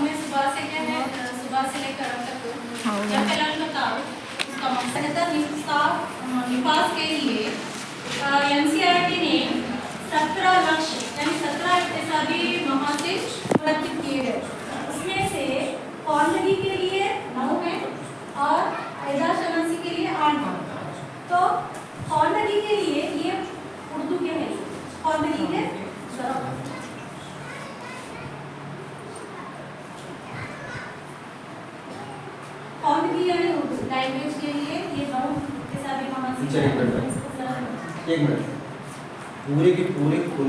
में सुबह से क्या है, सुबह से लेकर अब तक या कलम बताओ उसका मकसद है निपास के लिए एनसीईआरटी ने 17 लक्ष्य यानी 17 इक्तिसादी महासिर प्रस्तुत किए गए। उसमें से कौंदगी के लिए 9 है और ऐदाशनासी के लिए 8 है। तो कौंदगी के लिए ये उर्दू के है, कौंदगी के कौंदगी यानी उर्दू लैंग्वेज के लिए ये 9 इक्तिसादी महासिर। एक मिनट पूरे के पूरे खुल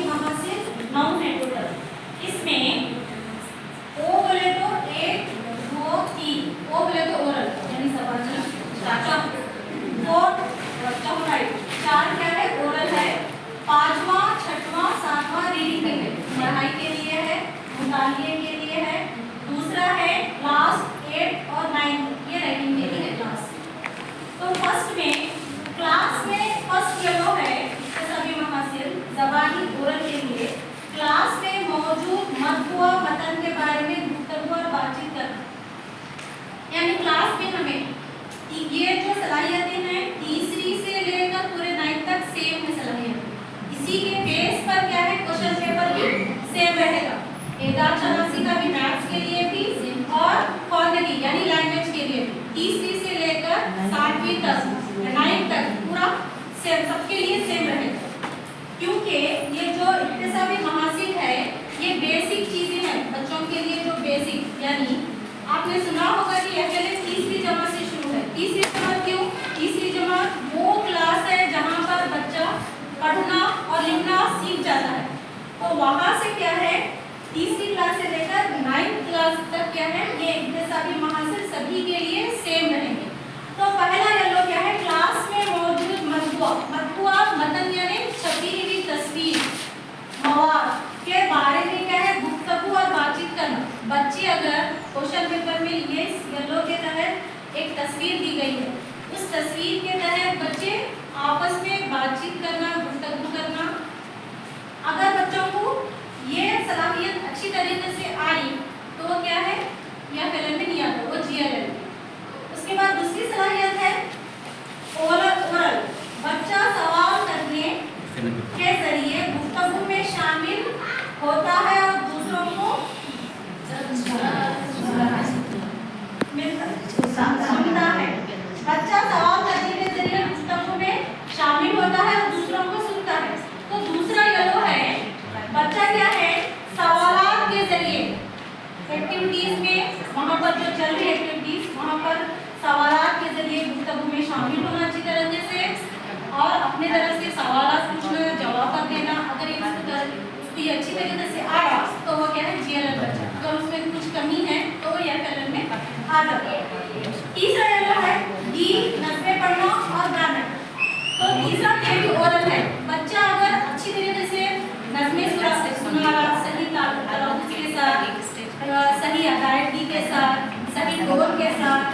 महासिर 9 है टोटल। इसमें ओ बोले तो 1 2 3, ओ बोले तो ओरल यानी सवाचन चाचा, 4 क्या है ओरल है, 5वां 6वां 7वां रीडिंग के लिए पढ़ाई के लिए है, मुतालिए के लिए है। दूसरा है क्लास 8 और 9 ये राइटिंग के लिए क्लास। तो फर्स्ट में क्लास में फर्स्ट येलो है सभी महासिर ज़बानी ओरल के लिए। क्लास में मौजूद मत्न व मतन के बारे में गुफ्तगू और बातचीत करना, यानी क्लास में हमें ये जो सलाहियतें हैं तीसरी से लेकर पूरे 9 तक सेम है सलाहियत। इसी के बेस पर क्या है क्वेश्चन पेपर भी सेम रहेगा। एदाद शनासी का भी मैथ्स के लिए भी और कौंदगी यानी लैंग्वेज के लिए भी तीसरी से लेकर 7वीं तक 9 तक पूरा सेम सबके लिए सेम रहेगा। क्योंकि ये जो इक्तिसादी महासिर है ये बेसिक चीजें हैं बच्चों के लिए, जो बेसिक यानी आपने सुना होगा कि पहले तीसरी जमात से शुरू है। तीसरी जमात क्यों? तीसरी जमात वो क्लास है जहाँ पर बच्चा पढ़ना और लिखना सीख जाता है। तो वहाँ से क्या है तीसरी क्लास से लेकर 9th क्लास तक क्या है ये इक्तिसादी महासिर सभी के लिए सेम रहेंगे। तो पहला येलो क्या है क्लास में मौजूद मत्बुआ मतन यानी छपी हुई तस्वीर मवाद के बारे में क्या है गुफ्तगू और बातचीत करना। बच्चे अगर क्वेश्चन पेपर में ये येलो के तहत एक तस्वीर दी गई है, उस तस्वीर के तहत बच्चे आपस में बातचीत करना, गुफ्तगू करना। अगर बच्चों को ये सलाहियत अच्छी तरीके से आई तो वो क्या है या फिल्म में नहीं आता, वो GLL। उसके बाद दूसरी सलाहियत है ओरल। बच्चा सवाल करने के जरिए गुफ्तगू में शामिल होता है और दूसरों को सुनता है। बच्चा सवाल करने के जरिए गुफ्तगू में शामिल होता है और दूसरों को सुनता है। तो दूसरा येलो है बच्चा क्या है सवालात के जरिए एक्टिविटीज में वहाँ पर जो चल रही एक्टिविटीज वहाँ पर सवालात के जरिए गुफ्तगू में शामिल होना अच्छी तरीके से और अपने तरफ से सवालात पूछना, जवाब देना। अगर उसको ये अच्छी तरीके से आया तो वो क्या है GLL बच्चा। अगर उसमें कुछ कमी है तो वो FLL में आ जाता है। तीसरा येलो है डी नस्बें पढ़ना और ग्रामर। तो तीसरा ये भी ओरल है। बच्चा अगर अच्छी तरीके से नज़्में सुना रहा, सही तलफ़्फ़ुज़ के साथ, सही अदायगी के साथ, सही टोन के साथ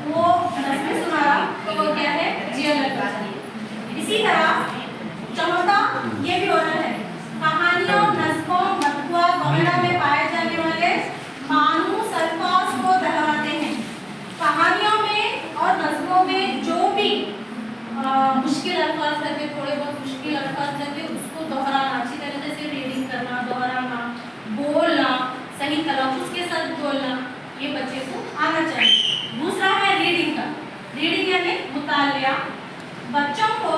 वो नज़्में सुना रहा तो वो क्या है GLL बच्चा। इसी तरह चौथा ये भी ओरल है। कहानियों, नज़्मों, मत्बुआ वगैरह में पाए जाने वाले मानूस अल्फाज को दोहराते हैं। कहानियों में और नज़्मों में जो भी मुश्किल अल्फाज करके, थोड़े बहुत मुश्किल अल्फाज करके उसको दोहराना, अच्छी तरीके से रीडिंग करना, दोहराना, बोलना, सही तलफ़्फ़ुज़ के साथ बोलना, ये बच्चे को आना चाहिए। दूसरा है रीडिंग का। रीडिंग यानी मुतालिया। बच्चों को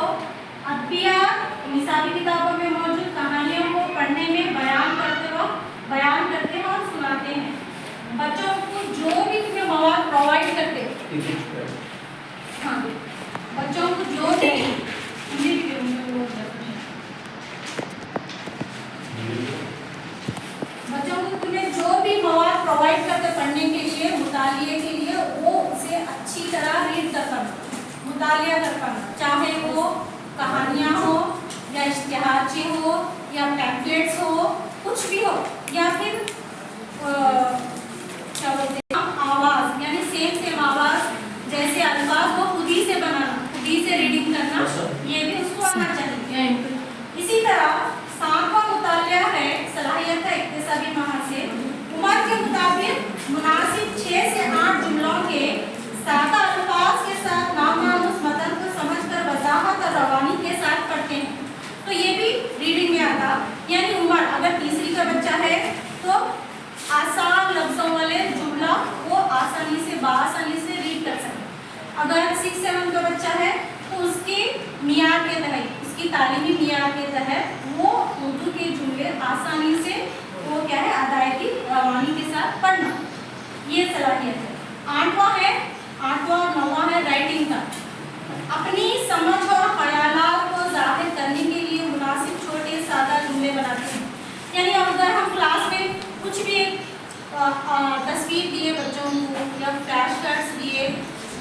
अदबियात निसाबी किताबों में मौजूद कहानियों को पढ़ने में बयान करते हैं और सुनाते हैं। बच्चों को जो भी तुम्हें मवाद प्रोवाइड करते हाँ बच्चों को जो भी बच्चों को तुम्हें जो भी मवाद प्रोवाइड करते पढ़ने के लिए, मुतालिए के लिए, वो उसे अच्छी तरह रीड कर पाना, मुतालिया कर पाना। चाहे वो कहानियाँ हो या इश्तिहारचे हो या पैम्फलेट्स हो, कुछ भी हो, या फिर क्या बोलते हैं आवाज़ यानी सेम आवाज़ जैसे अल्फाज को खुद ही से बनाना, खुद ही से रीडिंग करना, ये भी उसको आना चाहिए। इसी तरह 7वां मुतालिया है सलाहियत है इक्तिसादी महासिर तो आसान लफ्जों वाले जुमला वो आसानी से बासानी से रीड कर सके। अगर 6-7 का बच्चा है तो उसके मियार के तहत, उसकी तालीमी मियार के तहत वो उर्दू के जुमले आसानी से वो क्या है अदायगी रवानी के साथ पढ़ना, ये सलाहियत है। 8वां और 9वां है राइटिंग का। अपनी समझ और ख्यालात को जाहिर करने के लिए मुनासिब छोटे सादा जुमले बनाते हैं। यानी अगर हम क्लास में कुछ भी तस्वीर दिए बच्चों को या फ्लैश कार्ड्स दिए,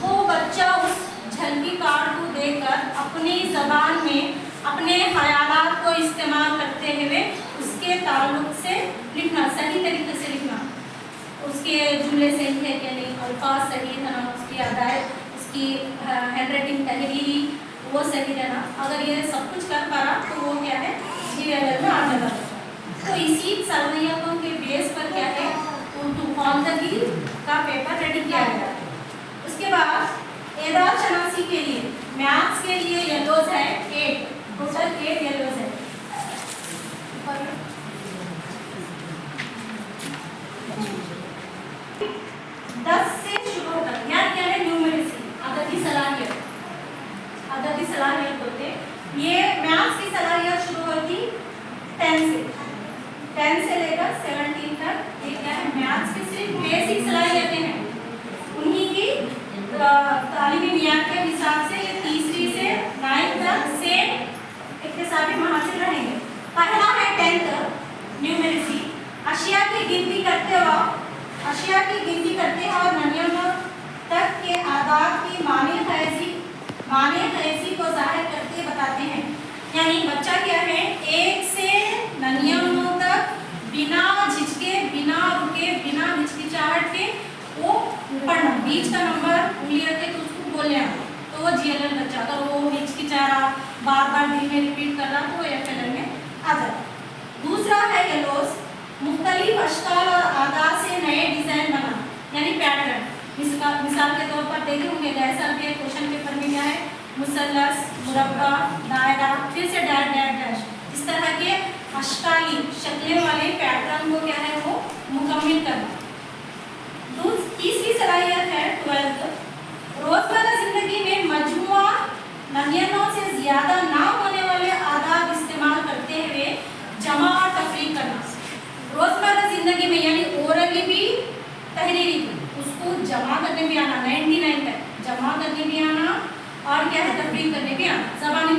वो बच्चा उस झलकी कार्ड को देखकर अपनी ज़बान में अपने ख्यालात को इस्तेमाल करते हुए उसके ताल्लुक से लिखना, सही तरीके से लिखना, उसके जुमले सही है कि नहीं, अल्फाज सही है ना, उसकी अदायत, उसकी हैंडराइटिंग तहरीरी वो सही रहना। अगर ये सब कुछ कर पा रहा तो वो क्या है GLL में आ जाता है। तो इसी सलाहियतों के बेस पर क्या है उर्दू ख्वानदगी का पेपर रेडी किया गया है। उसके बाद एदाद शनासी के लिए, मैथ्स के लिए येलोज है 8, टोटल 8 येलोज है। 10 से शुरू होता है, यानी क्या है न्यूमेरिसी, अददी सलाहियत, अददी सलाहियत होते। ये मैथ्स की सलाहियत शुरू होती 10 से लेकर 17 तक। ये क्या है मैथ्स की सिर्फ बेसिक सलाहियतें हैं, उन्हीं की तालीमी मियार के हिसाब से ये 3री से 9th तक सेम इक्तिसाबी महासिल रहेंगे। पहला है 10th न्यूमेरिसी, अशिया की गिनती करते वक्त, अशिया की गिनती करते हैं और ननियों तक के आदाद की माने खैजी को जाहिर करके बताते हैं। यानी बच्चा क्या है 1 से 99 तक बिना झिझके, बिना रुके, बिना हिचकिचाहट के वो पढ़ना। बीच का नंबर उंगली रखे तो उसको बोलने आना, तो वो GLL बच्चा। अगर वो हिचकिचा रहा, बार बार धीमे रिपीट कर रहा तो वो FLL में आ जाता। दूसरा है येलोज, मुख्तलिफ अशकाल और आदाद से नए डिज़ाइन बना, यानी पैटर्न। मिसाल के तौर पर देखे होंगे गए साल के क्वेश्चन पेपर में क्या है मुसल्लस, मुरब्बा, दायरा, फिर से डैश डैश डैश, इस तरह के अशकाली शक्लें वाले पैटर्न को क्या है वो मुकम्मिल करना। तीसरी सलाहियत है 12th, रोज़मर्रा ज़िंदगी में मजमुआ 99 से ज़्यादा ना होने वाले आदाद इस्तेमाल करते हुए जमा और तफरीक करना। रोज़मर्रा ज़िंदगी में यानी ओरली भी तहरीरी भी उसको जमा करने भी आना, 99 तक जमा करने भी आना और क्या है तफरीक करने भी आना, ज़बानी